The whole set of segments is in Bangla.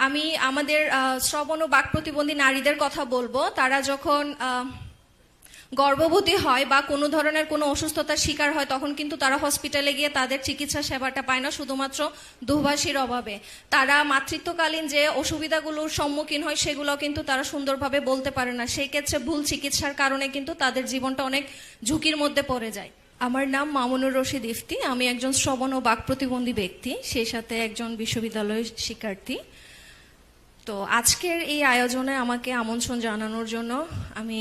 আমি আমাদের শ্রবণ ও বাক প্রতিবন্ধী নারীদের কথা বলবো। তারা যখন গর্ভবতী হয় বা কোনো ধরনের কোনো অসুস্থতার শিকার হয় তখন কিন্তু তারা হসপিটালে গিয়ে তাদের চিকিৎসা সেবাটা পায় না শুধুমাত্র দোভাষীর অভাবে। তারা মাতৃত্বকালীন যে অসুবিধাগুলোর সম্মুখীন হয় সেগুলো কিন্তু তারা সুন্দরভাবে বলতে পারে না। সেই ক্ষেত্রে ভুল চিকিৎসার কারণে কিন্তু তাদের জীবনটা অনেক ঝুঁকির মধ্যে পড়ে যায়। আমার নাম মামুনুর রশিদ ইফতি। আমি একজন শ্রবণ ও বাক প্রতিবন্ধী ব্যক্তি, সেই সাথে একজন বিশ্ববিদ্যালয়ের শিক্ষার্থী। তো আজকের এই আয়োজনে আমাকে আমন্ত্রণ জানানোর জন্য আমি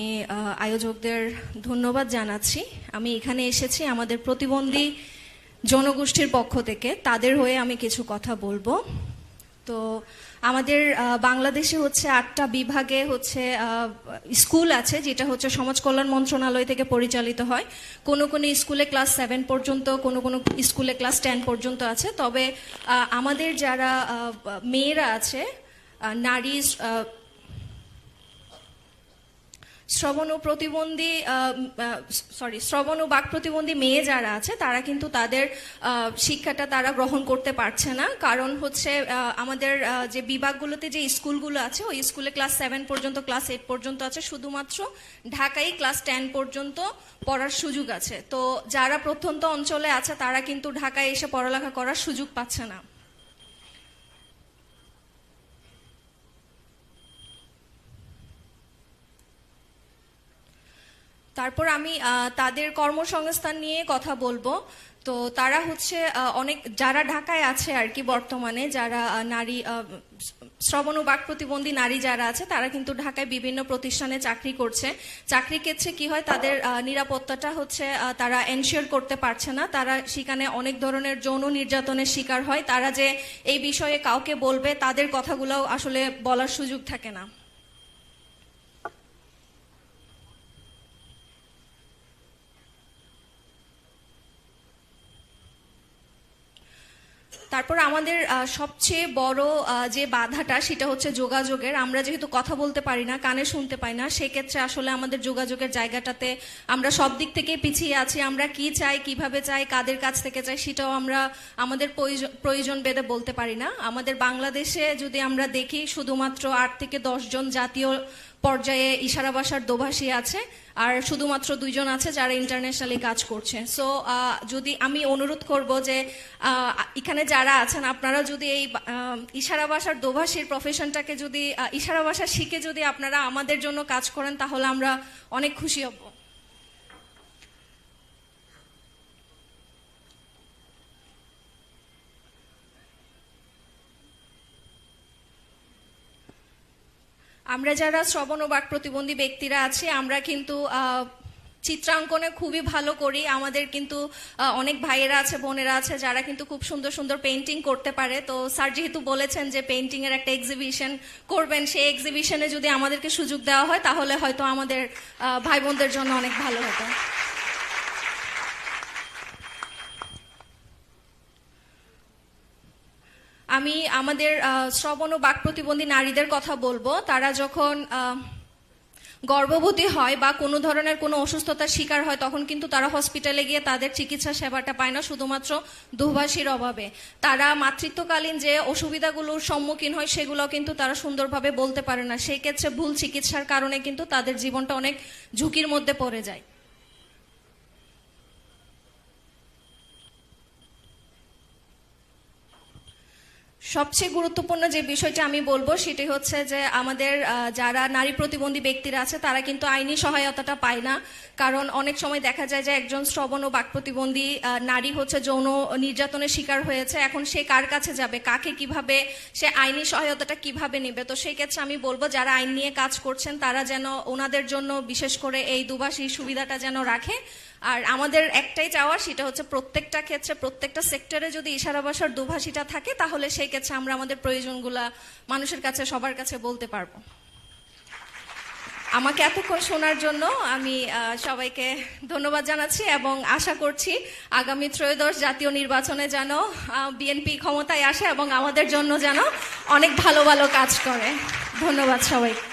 আয়োজকদের ধন্যবাদ জানাচ্ছি। আমি এখানে এসেছি আমাদের প্রতিবন্ধী জনগোষ্ঠীর পক্ষ থেকে, তাদের হয়ে আমি কিছু কথা বলবো। তো আমাদের বাংলাদেশে হচ্ছে 8টা বিভাগে হচ্ছে স্কুল আছে, যেটা হচ্ছে সমাজ কল্যাণ মন্ত্রণালয় থেকে পরিচালিত হয়। কোনো কোনো স্কুলে ক্লাস 7 পর্যন্ত, কোনো কোনো স্কুলে ক্লাস 10 পর্যন্ত আছে। তবে আমাদের যারা মেয়েরা আছে, নারী শ্রবণ ও বাক প্রতিবন্ধী মেয়ে যারা আছে তারা কিন্তু তাদের শিক্ষাটা তারা গ্রহণ করতে পারছে না। কারণ হচ্ছে আমাদের যে বিভাগগুলোতে যে স্কুলগুলো আছে ওই স্কুলে ক্লাস 7 পর্যন্ত, ক্লাস 8 পর্যন্ত আছে, শুধুমাত্র ঢাকায় ক্লাস 10 পর্যন্ত পড়ার সুযোগ আছে। তো যারা প্রত্যন্ত অঞ্চলে আছে তারা কিন্তু ঢাকায় এসে পড়ালেখা করার সুযোগ পাচ্ছে না। তারপর আমি তাদের কর্মসংস্থান নিয়ে কথা বলবো। তো তারা হচ্ছে অনেক যারা ঢাকায় আছে আর কি, বর্তমানে যারা নারী শ্রবণ ও বাক প্রতিবন্ধী নারী যারা আছে তারা কিন্তু ঢাকায় বিভিন্ন প্রতিষ্ঠানে চাকরি করছে। চাকরি ক্ষেত্রে কি হয়, তাদের নিরাপত্তাটা হচ্ছে তারা এনশিওর করতে পারছে না। তারা সেখানে অনেক ধরনের যৌন নির্যাতনের শিকার হয়। তারা যে এই বিষয়ে কাউকে বলবে তাদের কথাগুলো আসলে বলার সুযোগ থাকে না। তারপর আমাদের সবচেয়ে বড় যে বাধাটা সেটা হচ্ছে যোগাযোগের। আমরা যেহেতু কথা বলতে পারি না, কানে শুনতে পাই না, সেক্ষেত্রে আসলে আমাদের যোগাযোগের জায়গাটাতে আমরা সব দিক থেকে পিছিয়ে আছি। আমরা কি চাই, কিভাবে চাই, কাদের কাছ থেকে চাই সেটাও আমরা আমাদের প্রয়োজন ভেদে বলতে পারি না। আমাদের বাংলাদেশে যদি আমরা দেখি, শুধুমাত্র 8 থেকে 10 জন জাতীয় পর্যায়ে ইশারা ভাষার দোভাষী আছে, আর শুধুমাত্র 2 জন আছে যারা ইন্টারন্যাশনালি কাজ করছে। সো যদি আমি অনুরোধ করব যে এখানে যারা আছেন আপনারা যদি এই ইশারা ভাষার দোভাষীর প্রফেশনটাকে যদি ইশারা ভাষা শিখে যদি আপনারা আমাদের জন্য কাজ করেন তাহলে আমরা অনেক খুশি হব। আমরা যারা শ্রবণ ও বাক প্রতিবন্ধী ব্যক্তিরা আছি আমরা কিন্তু চিত্রাঙ্কনে খুবই ভালো করি। আমাদের কিন্তু অনেক ভাইয়েরা আছে, বোনেরা আছে যারা কিন্তু খুব সুন্দর সুন্দর পেইন্টিং করতে পারে। তো স্যার যেহেতু বলেছেন যে পেইন্টিং এর একটা এক্সিবিশন করবেন, সেই এক্সিবিশনে যদি আমাদেরকে সুযোগ দেওয়া হয় তাহলে হয়তো আমাদের ভাই বোনদের জন্য অনেক ভালো হতো। আমি আমাদের শ্রবণ ও বাক প্রতিবন্ধী নারীদের কথা বলবো। তারা যখন গর্ভবতী হয় বা কোনো ধরনের কোনো অসুস্থতার শিকার হয় তখন কিন্তু তারা হসপিটালে গিয়ে তাদের চিকিৎসা সেবাটা পায় না শুধুমাত্র দোভাষীর অভাবে। তারা মাতৃত্বকালীন যে অসুবিধাগুলোর সম্মুখীন হয় সেগুলো কিন্তু তারা সুন্দরভাবে বলতে পারে না। সেই ক্ষেত্রে ভুল চিকিৎসার কারণে কিন্তু তাদের জীবনটা অনেক ঝুঁকির মধ্যে পড়ে যায়। সবচেয়ে গুরুত্বপূর্ণ যে বিষয়টা আমি বলবো সেটি হচ্ছে যে আমাদের যারা নারী প্রতিবন্ধী ব্যক্তিরা আছে তারা কিন্তু আইনি সহায়তাটা পায় না। কারণ অনেক সময় দেখা যায় যে একজন শ্রবণ ও বাক প্রতিবন্ধী নারী হচ্ছে যৌন নির্যাতনের শিকার হয়েছে, এখন সে কার কাছে যাবে, কাকে কিভাবে সে আইনি সহায়তাটা কিভাবে নেবে। তো সেই ক্ষেত্রে আমি বলবো যারা আইন নিয়ে কাজ করছেন তারা যেন ওনাদের জন্য বিশেষ করে এই দুভাষী সুবিধাটা যেন রাখে। আর আমাদের একটাই চাওয়া, সেটা হচ্ছে প্রত্যেকটা ক্ষেত্রে প্রত্যেকটা সেক্টরে যদি ইশারা ভাষার দুভাষীটা থাকে তাহলে সেই ক্ষেত্রে আমরা আমাদের প্রয়োজনগুলা মানুষের কাছে সবার কাছে বলতে পারবো। আমাকে এতক্ষণ শোনার জন্য আমি সবাইকে ধন্যবাদ জানাচ্ছি এবং আশা করছি আগামী ত্রয়োদশ জাতীয় নির্বাচনে যেন বিএনপি ক্ষমতায় আসে এবং আমাদের জন্য যেন অনেক ভালো ভালো কাজ করে। ধন্যবাদ সবাইকে।